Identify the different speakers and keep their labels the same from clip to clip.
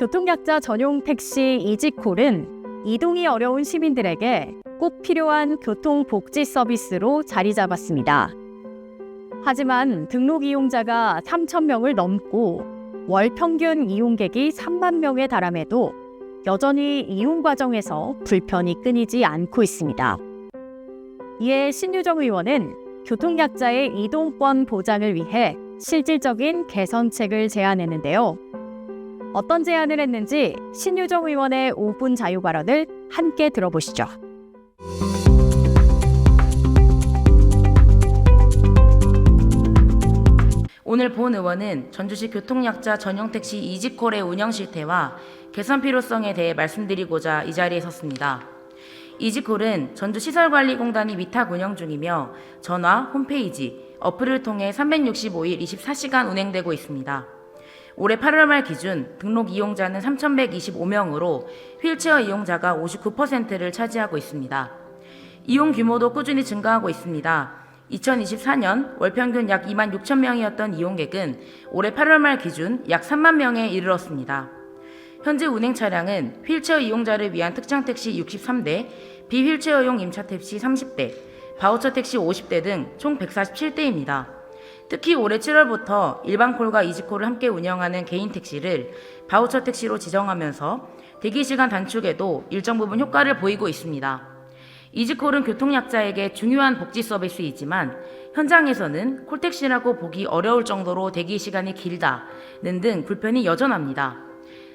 Speaker 1: 교통약자 전용 택시 이지콜은 이동이 어려운 시민들에게 꼭 필요한 교통복지 서비스로 자리 잡았습니다. 하지만 등록 이용자가 3,000명을 넘고 월 평균 이용객이 3만 명에 달함에도 여전히 이용 과정에서 불편이 끊이지 않고 있습니다. 이에 신유정 의원은 교통약자의 이동권 보장을 위해 실질적인 개선책을 제안했는데요. 어떤 제안을 했는지 신유정 의원의 5분 자유 발언을 함께 들어보시죠.
Speaker 2: 오늘 본 의원은 전주시 교통약자 전용 택시 이지콜의 운영 실태와 개선 필요성에 대해 말씀드리고자 이 자리에 섰습니다. 이지콜은 전주시설관리공단이 위탁 운영 중이며 전화, 홈페이지, 어플을 통해 365일 24시간 운행되고 있습니다. 올해 8월 말 기준 등록 이용자는 3,125명으로 휠체어 이용자가 59%를 차지하고 있습니다. 이용 규모도 꾸준히 증가하고 있습니다. 2024년 월 평균 약 2만 6천 명이었던 이용객은 올해 8월 말 기준 약 3만 명에 이르렀습니다. 현재 운행 차량은 휠체어 이용자를 위한 특장 택시 63대, 비휠체어용 임차 택시 30대, 바우처 택시 50대 등 총 147대입니다. 특히 올해 7월부터 일반콜과 이지콜을 함께 운영하는 개인 택시를 바우처 택시로 지정하면서 대기시간 단축에도 일정 부분 효과를 보이고 있습니다. 이지콜은 교통약자에게 중요한 복지 서비스이지만 현장에서는 콜택시라고 보기 어려울 정도로 대기시간이 길다는 등 불편이 여전합니다.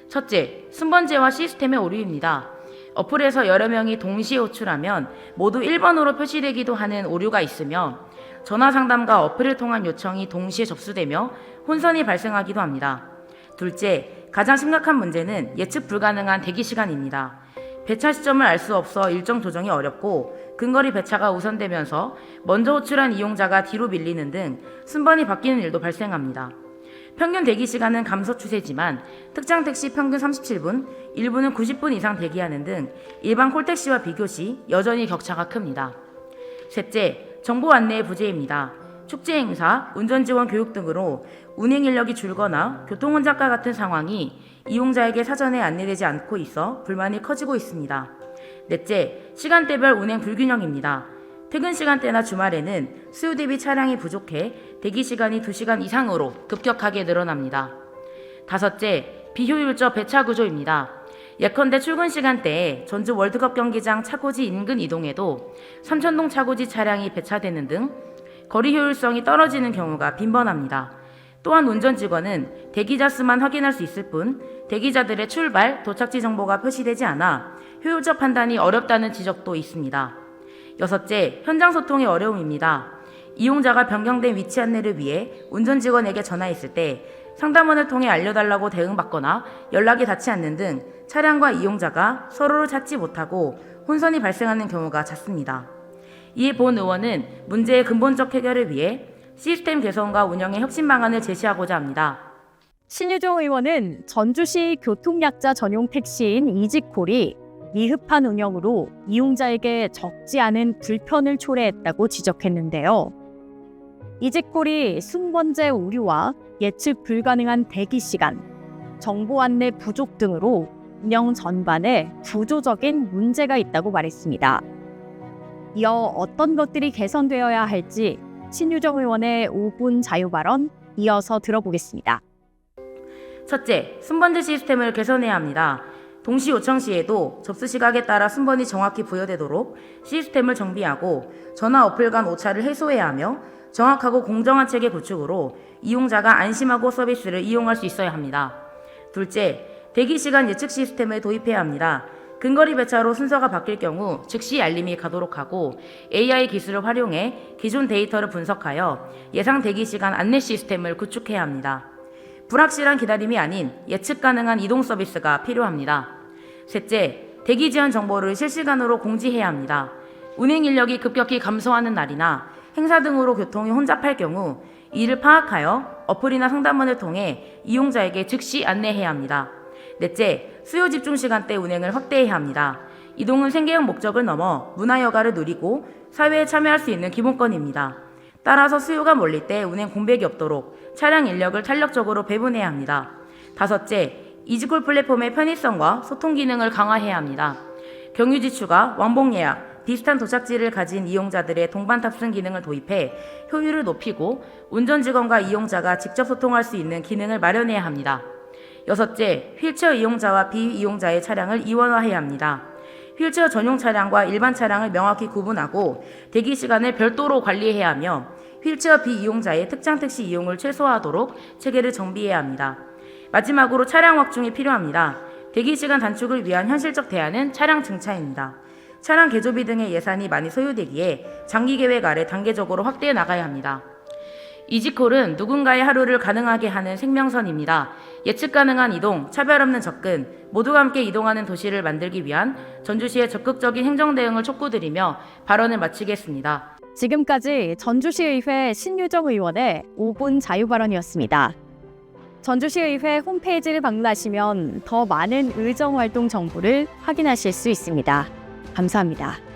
Speaker 2: 첫째, 순번제와 시스템의 오류입니다. 어플에서 여러 명이 동시에 호출하면 모두 1번으로 표시되기도 하는 오류가 있으며 전화상담과 어플을 통한 요청이 동시에 접수되며 혼선이 발생하기도 합니다. 둘째, 가장 심각한 문제는 예측 불가능한 대기시간입니다. 배차 시점을 알 수 없어 일정 조정이 어렵고 근거리 배차가 우선되면서 먼저 호출한 이용자가 뒤로 밀리는 등 순번이 바뀌는 일도 발생합니다. 평균 대기시간은 감소 추세지만 특장 택시 평균 37분, 일부는 90분 이상 대기하는 등 일반 콜택시와 비교시 여전히 격차가 큽니다. 셋째, 정보 안내의 부재입니다. 축제 행사, 운전지원 교육 등으로 운행 인력이 줄거나 교통혼잡과 같은 상황이 이용자에게 사전에 안내되지 않고 있어 불만이 커지고 있습니다. 넷째, 시간대별 운행 불균형입니다. 퇴근 시간대나 주말에는 수요 대비 차량이 부족해 대기시간이 2시간 이상으로 급격하게 늘어납니다. 다섯째, 비효율적 배차 구조입니다. 예컨대 출근 시간대에 전주 월드컵 경기장 차고지 인근 이동에도 삼천동 차고지 차량이 배차되는 등 거리 효율성이 떨어지는 경우가 빈번합니다. 또한 운전 직원은 대기자 수만 확인할 수 있을 뿐 대기자들의 출발, 도착지 정보가 표시되지 않아 효율적 판단이 어렵다는 지적도 있습니다. 여섯째, 현장 소통의 어려움입니다. 이용자가 변경된 위치 안내를 위해 운전 직원에게 전화했을 때 상담원을 통해 알려달라고 대응받거나 연락이 닿지 않는 등 차량과 이용자가 서로를 찾지 못하고 혼선이 발생하는 경우가 잦습니다. 이에 본 의원은 문제의 근본적 해결을 위해 시스템 개선과 운영의 혁신 방안을 제시하고자 합니다.
Speaker 1: 신유정 의원은 전주시 교통약자 전용 택시인 이지콜이 미흡한 운영으로 이용자에게 적지 않은 불편을 초래했다고 지적했는데요. 이지콜이 순번제 오류와 예측 불가능한 대기시간, 정보 안내 부족 등으로 운영 전반에 구조적인 문제가 있다고 말했습니다. 이어 어떤 것들이 개선되어야 할지 신유정 의원의 5분 자유 발언 이어서 들어보겠습니다.
Speaker 2: 첫째, 순번제 시스템을 개선해야 합니다. 동시 요청 시에도 접수 시각에 따라 순번이 정확히 부여되도록 시스템을 정비하고 전화 어플 간 오차를 해소해야 하며 정확하고 공정한 체계 구축으로 이용자가 안심하고 서비스를 이용할 수 있어야 합니다. 둘째, 대기시간 예측 시스템을 도입해야 합니다. 근거리 배차로 순서가 바뀔 경우 즉시 알림이 가도록 하고 AI 기술을 활용해 기존 데이터를 분석하여 예상 대기시간 안내 시스템을 구축해야 합니다. 불확실한 기다림이 아닌 예측 가능한 이동 서비스가 필요합니다. 셋째, 대기 지연 정보를 실시간으로 공지해야 합니다. 운행 인력이 급격히 감소하는 날이나 행사 등으로 교통이 혼잡할 경우 이를 파악하여 어플이나 상담원을 통해 이용자에게 즉시 안내해야 합니다. 넷째, 수요 집중 시간대 운행을 확대해야 합니다. 이동은 생계형 목적을 넘어 문화여가를 누리고 사회에 참여할 수 있는 기본권입니다. 따라서 수요가 몰릴 때 운행 공백이 없도록 차량 인력을 탄력적으로 배분해야 합니다. 다섯째, 이지콜 플랫폼의 편의성과 소통 기능을 강화해야 합니다. 경유지 추가, 왕복 예약, 비슷한 도착지를 가진 이용자들의 동반 탑승 기능을 도입해 효율을 높이고 운전 직원과 이용자가 직접 소통할 수 있는 기능을 마련해야 합니다. 여섯째, 휠체어 이용자와 비이용자의 차량을 이원화해야 합니다. 휠체어 전용 차량과 일반 차량을 명확히 구분하고 대기 시간을 별도로 관리해야 하며 휠체어 비이용자의 특장 택시 이용을 최소화하도록 체계를 정비해야 합니다. 마지막으로 차량 확충이 필요합니다. 대기 시간 단축을 위한 현실적 대안은 차량 증차입니다. 차량 개조비 등의 예산이 많이 소요되기에 장기 계획 아래 단계적으로 확대해 나가야 합니다. 이지콜은 누군가의 하루를 가능하게 하는 생명선입니다. 예측 가능한 이동, 차별 없는 접근, 모두가 함께 이동하는 도시를 만들기 위한 전주시의 적극적인 행정 대응을 촉구드리며 발언을 마치겠습니다.
Speaker 1: 지금까지 전주시의회 신유정 의원의 5분 자유발언이었습니다. 전주시의회 홈페이지를 방문하시면 더 많은 의정활동 정보를 확인하실 수 있습니다. 감사합니다.